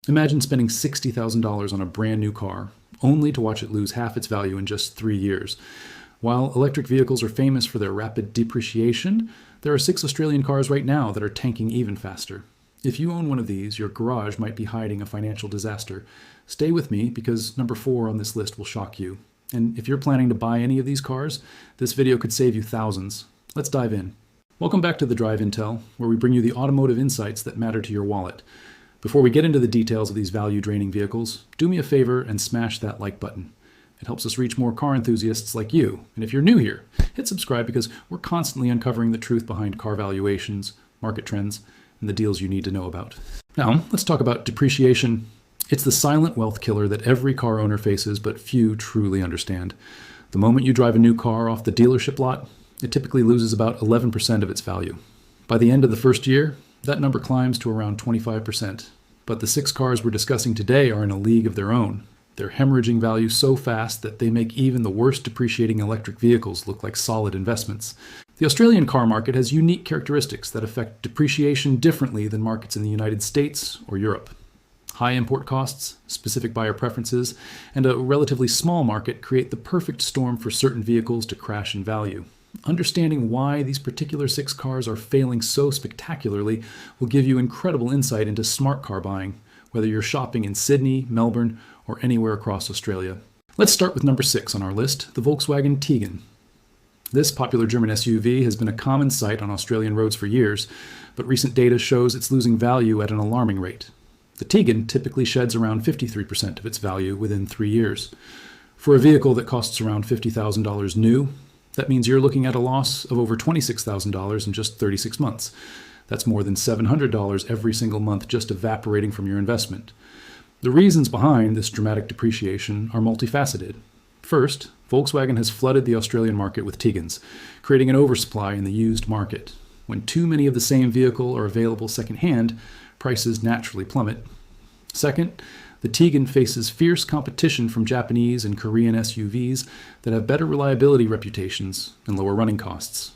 Imagine spending $60,000 on a brand new car, only to watch it lose half its value in just 3 years. While electric vehicles are famous for their rapid depreciation, there are 6 Australian cars right now that are tanking even faster. If you own one of these, your garage might be hiding a financial disaster. Stay with me because number 4 on this list will shock you. And if you're planning to buy any of these cars, this video could save you thousands. Let's dive in. Welcome back to the Drive Intel, where we bring you the automotive insights that matter to your wallet. Before we get into the details of these value-draining vehicles, do me a favor and smash that like button. It helps us reach more car enthusiasts like you. And if you're new here, hit subscribe because we're constantly uncovering the truth behind car valuations, market trends, and the deals you need to know about. Now, let's talk about depreciation. It's the silent wealth killer that every car owner faces, but few truly understand. The moment you drive a new car off the dealership lot, it typically loses about 11% of its value. By the end of the first year, that number climbs to around 25%. But the 6 cars we're discussing today are in a league of their own. They're hemorrhaging value so fast that they make even the worst depreciating electric vehicles look like solid investments. The Australian car market has unique characteristics that affect depreciation differently than markets in the United States or Europe. High import costs, specific buyer preferences, and a relatively small market create the perfect storm for certain vehicles to crash in value. Understanding why these particular 6 cars are failing so spectacularly will give you incredible insight into smart car buying, whether you're shopping in Sydney, Melbourne, or anywhere across Australia. Let's start with number 6 on our list, the Volkswagen Tiguan. This popular German SUV has been a common sight on Australian roads for years, but recent data shows it's losing value at an alarming rate. The Tiguan typically sheds around 53% of its value within 3 years. For a vehicle that costs around $50,000 new, that means you're looking at a loss of over $26,000 in just 36 months. That's more than $700 every single month just evaporating from your investment. The reasons behind this dramatic depreciation are multifaceted. First, Volkswagen has flooded the Australian market with Tigans, creating an oversupply in the used market. When too many of the same vehicle are available secondhand, prices naturally plummet. Second, the Tiguan faces fierce competition from Japanese and Korean SUVs that have better reliability reputations and lower running costs.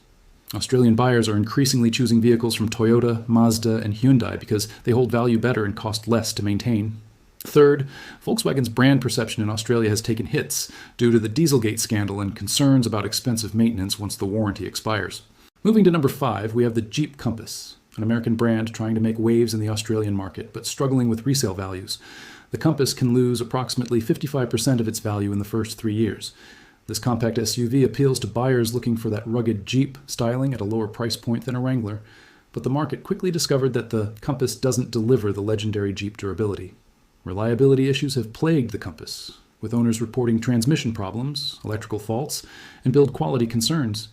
Australian buyers are increasingly choosing vehicles from Toyota, Mazda, and Hyundai because they hold value better and cost less to maintain. Third, Volkswagen's brand perception in Australia has taken hits due to the Dieselgate scandal and concerns about expensive maintenance once the warranty expires. Moving to number 5, we have the Jeep Compass, an American brand trying to make waves in the Australian market but struggling with resale values. The Compass can lose approximately 55% of its value in the first 3 years. This compact SUV appeals to buyers looking for that rugged Jeep styling at a lower price point than a Wrangler, but the market quickly discovered that the Compass doesn't deliver the legendary Jeep durability. Reliability issues have plagued the Compass, with owners reporting transmission problems, electrical faults, and build quality concerns.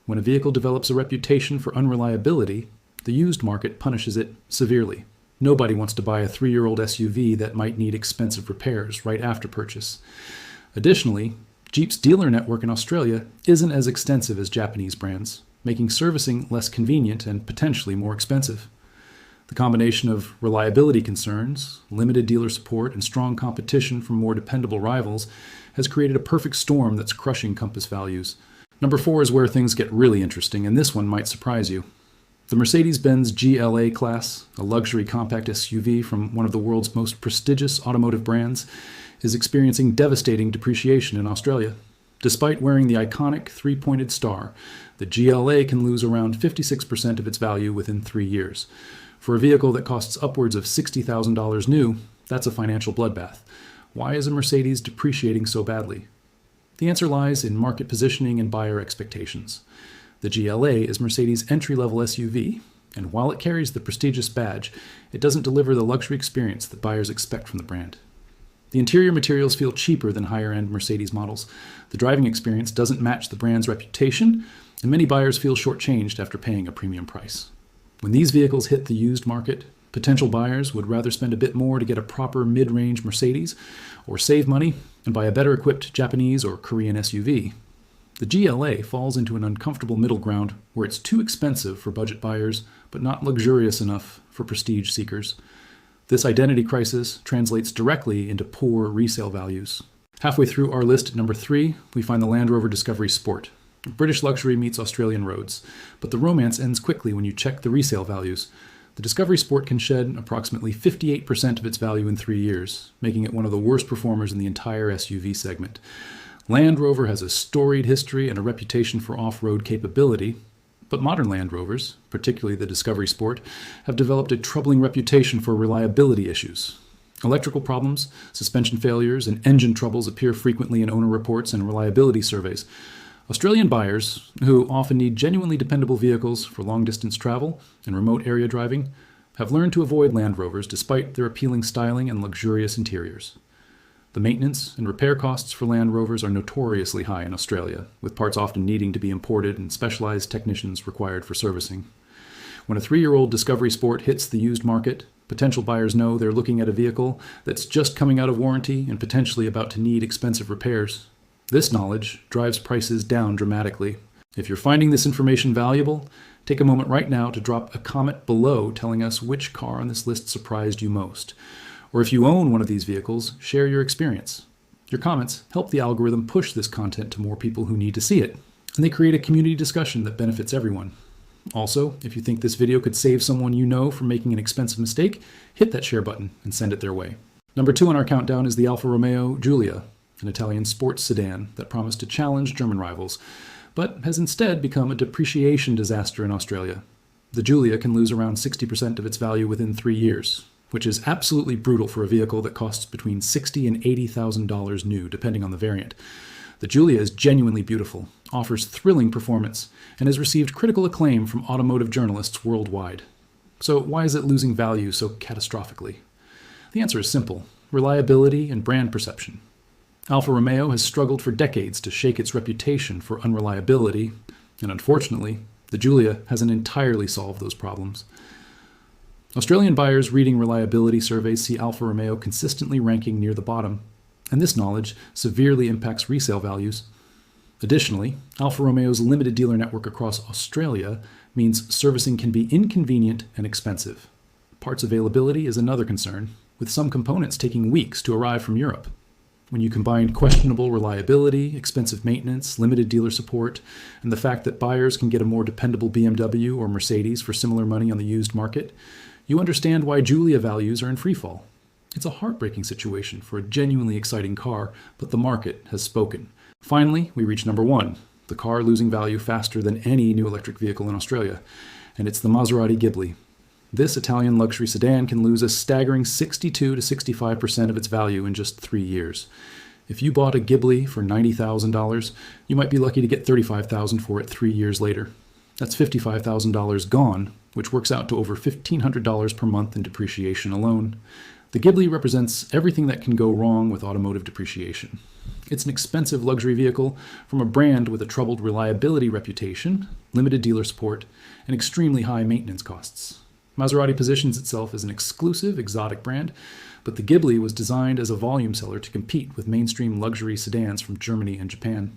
When a vehicle develops a reputation for unreliability, the used market punishes it severely. Nobody wants to buy a 3-year-old SUV that might need expensive repairs right after purchase. Additionally, Jeep's dealer network in Australia isn't as extensive as Japanese brands, making servicing less convenient and potentially more expensive. The combination of reliability concerns, limited dealer support, and strong competition from more dependable rivals has created a perfect storm that's crushing Compass values. Number 4 is where things get really interesting, and this one might surprise you. The Mercedes-Benz GLA-Class, a luxury compact SUV from one of the world's most prestigious automotive brands, is experiencing devastating depreciation in Australia. Despite wearing the iconic 3-pointed star, the GLA can lose around 56% of its value within 3 years. For a vehicle that costs upwards of $60,000 new, that's a financial bloodbath. Why is a Mercedes depreciating so badly? The answer lies in market positioning and buyer expectations. The GLA is Mercedes' entry-level SUV, and while it carries the prestigious badge, it doesn't deliver the luxury experience that buyers expect from the brand. The interior materials feel cheaper than higher-end Mercedes models. The driving experience doesn't match the brand's reputation, and many buyers feel shortchanged after paying a premium price. When these vehicles hit the used market, potential buyers would rather spend a bit more to get a proper mid-range Mercedes, or save money and buy a better-equipped Japanese or Korean SUV. The GLA falls into an uncomfortable middle ground where it's too expensive for budget buyers, but not luxurious enough for prestige seekers. This identity crisis translates directly into poor resale values. Halfway through our list at number 3, we find the Land Rover Discovery Sport. British luxury meets Australian roads, but the romance ends quickly when you check the resale values. The Discovery Sport can shed approximately 58% of its value in 3 years, making it one of the worst performers in the entire SUV segment. Land Rover has a storied history and a reputation for off-road capability, but modern Land Rovers, particularly the Discovery Sport, have developed a troubling reputation for reliability issues. Electrical problems, suspension failures, and engine troubles appear frequently in owner reports and reliability surveys. Australian buyers, who often need genuinely dependable vehicles for long-distance travel and remote area driving, have learned to avoid Land Rovers despite their appealing styling and luxurious interiors. The maintenance and repair costs for Land Rovers are notoriously high in Australia, with parts often needing to be imported and specialized technicians required for servicing. When a 3-year-old Discovery Sport hits the used market, potential buyers know they're looking at a vehicle that's just coming out of warranty and potentially about to need expensive repairs. This knowledge drives prices down dramatically. If you're finding this information valuable, take a moment right now to drop a comment below telling us which car on this list surprised you most. Or if you own one of these vehicles, share your experience. Your comments help the algorithm push this content to more people who need to see it, and they create a community discussion that benefits everyone. Also, if you think this video could save someone you know from making an expensive mistake, hit that share button and send it their way. Number 2 on our countdown is the Alfa Romeo Giulia, an Italian sports sedan that promised to challenge German rivals, but has instead become a depreciation disaster in Australia. The Giulia can lose around 60% of its value within 3 years, which is absolutely brutal for a vehicle that costs between $60,000 and $80,000 new, depending on the variant. The Giulia is genuinely beautiful, offers thrilling performance, and has received critical acclaim from automotive journalists worldwide. So why is it losing value so catastrophically? The answer is simple: reliability and brand perception. Alfa Romeo has struggled for decades to shake its reputation for unreliability, and unfortunately, the Giulia hasn't entirely solved those problems. Australian buyers reading reliability surveys see Alfa Romeo consistently ranking near the bottom, and this knowledge severely impacts resale values. Additionally, Alfa Romeo's limited dealer network across Australia means servicing can be inconvenient and expensive. Parts availability is another concern, with some components taking weeks to arrive from Europe. When you combine questionable reliability, expensive maintenance, limited dealer support, and the fact that buyers can get a more dependable BMW or Mercedes for similar money on the used market, you understand why Giulia values are in freefall. It's a heartbreaking situation for a genuinely exciting car, but the market has spoken. Finally, we reach number 1, the car losing value faster than any new electric vehicle in Australia, and it's the Maserati Ghibli. This Italian luxury sedan can lose a staggering 62 to 65% of its value in just 3 years. If you bought a Ghibli for $90,000, you might be lucky to get $35,000 for it 3 years later. That's $55,000 gone, which works out to over $1,500 per month in depreciation alone. The Ghibli represents everything that can go wrong with automotive depreciation. It's an expensive luxury vehicle from a brand with a troubled reliability reputation, limited dealer support, and extremely high maintenance costs. Maserati positions itself as an exclusive, exotic brand, but the Ghibli was designed as a volume seller to compete with mainstream luxury sedans from Germany and Japan.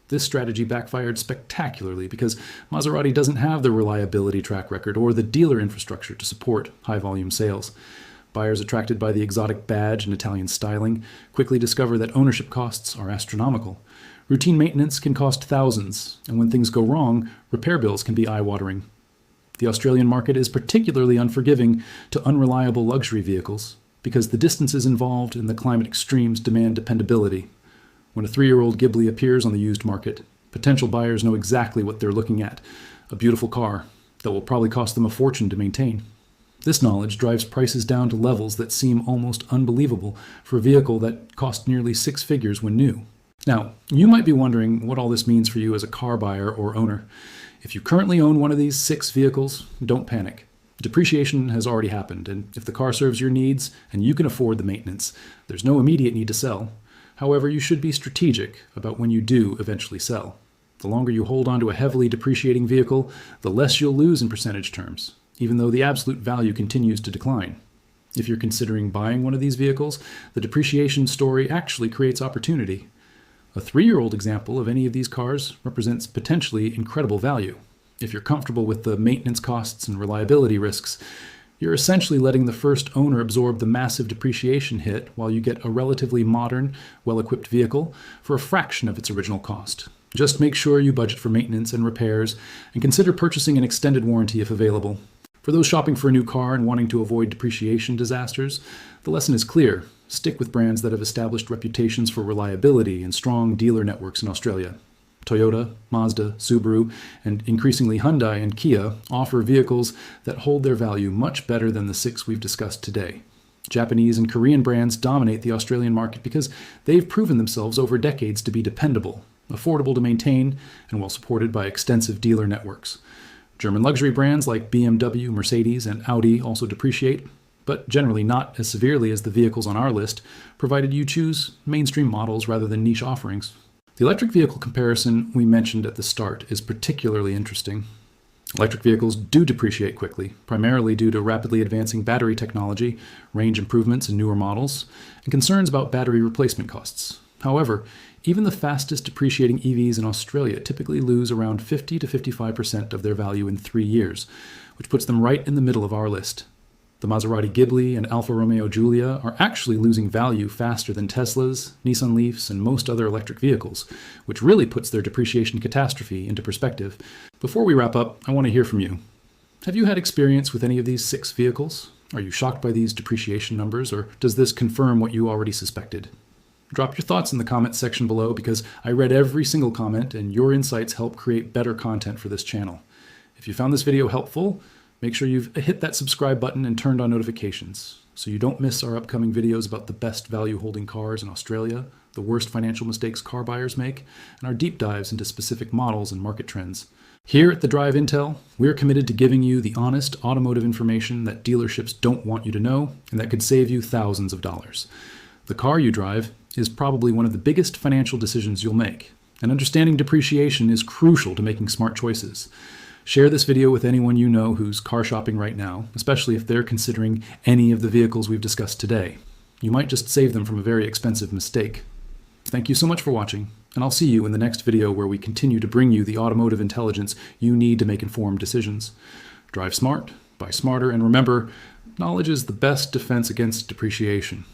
This strategy backfired spectacularly because Maserati doesn't have the reliability track record or the dealer infrastructure to support high-volume sales. Buyers attracted by the exotic badge and Italian styling quickly discover that ownership costs are astronomical. Routine maintenance can cost thousands, and when things go wrong, repair bills can be eye-watering. The Australian market is particularly unforgiving to unreliable luxury vehicles because the distances involved in the climate extremes demand dependability. When a 3-year-old Ghibli appears on the used market, potential buyers know exactly what they're looking at: a beautiful car that will probably cost them a fortune to maintain. This knowledge drives prices down to levels that seem almost unbelievable for a vehicle that cost nearly 6 figures when new. Now, you might be wondering what all this means for you as a car buyer or owner. If you currently own one of these 6 vehicles, don't panic. Depreciation has already happened, and if the car serves your needs and you can afford the maintenance, there's no immediate need to sell. However, you should be strategic about when you do eventually sell. The longer you hold on to a heavily depreciating vehicle, the less you'll lose in percentage terms, even though the absolute value continues to decline. If you're considering buying one of these vehicles, the depreciation story actually creates opportunity. A 3-year-old example of any of these cars represents potentially incredible value. If you're comfortable with the maintenance costs and reliability risks, you're essentially letting the first owner absorb the massive depreciation hit while you get a relatively modern, well-equipped vehicle for a fraction of its original cost. Just make sure you budget for maintenance and repairs, and consider purchasing an extended warranty if available. For those shopping for a new car and wanting to avoid depreciation disasters, the lesson is clear. Stick with brands that have established reputations for reliability and strong dealer networks in Australia. Toyota, Mazda, Subaru, and increasingly Hyundai and Kia offer vehicles that hold their value much better than the 6 we've discussed today. Japanese and Korean brands dominate the Australian market because they've proven themselves over decades to be dependable, affordable to maintain, and well supported by extensive dealer networks. German luxury brands like BMW, Mercedes, and Audi also depreciate, but generally not as severely as the vehicles on our list, provided you choose mainstream models rather than niche offerings. The electric vehicle comparison we mentioned at the start is particularly interesting. Electric vehicles do depreciate quickly, primarily due to rapidly advancing battery technology, range improvements in newer models, and concerns about battery replacement costs. However, even the fastest depreciating EVs in Australia typically lose around 50 to 55% of their value in 3 years, which puts them right in the middle of our list. The Maserati Ghibli and Alfa Romeo Giulia are actually losing value faster than Teslas, Nissan Leafs, and most other electric vehicles, which really puts their depreciation catastrophe into perspective. Before we wrap up, I want to hear from you. Have you had experience with any of these 6 vehicles? Are you shocked by these depreciation numbers, or does this confirm what you already suspected? Drop your thoughts in the comments section below because I read every single comment and your insights help create better content for this channel. If you found this video helpful, make sure you've hit that subscribe button and turned on notifications so you don't miss our upcoming videos about the best value holding cars in Australia, the worst financial mistakes car buyers make, and our deep dives into specific models and market trends. Here at The Drive Intel, we're committed to giving you the honest automotive information that dealerships don't want you to know and that could save you thousands of dollars. The car you drive is probably one of the biggest financial decisions you'll make, and understanding depreciation is crucial to making smart choices. Share this video with anyone you know who's car shopping right now, especially if they're considering any of the vehicles we've discussed today. You might just save them from a very expensive mistake. Thank you so much for watching, and I'll see you in the next video where we continue to bring you the automotive intelligence you need to make informed decisions. Drive smart, buy smarter, and remember, knowledge is the best defense against depreciation.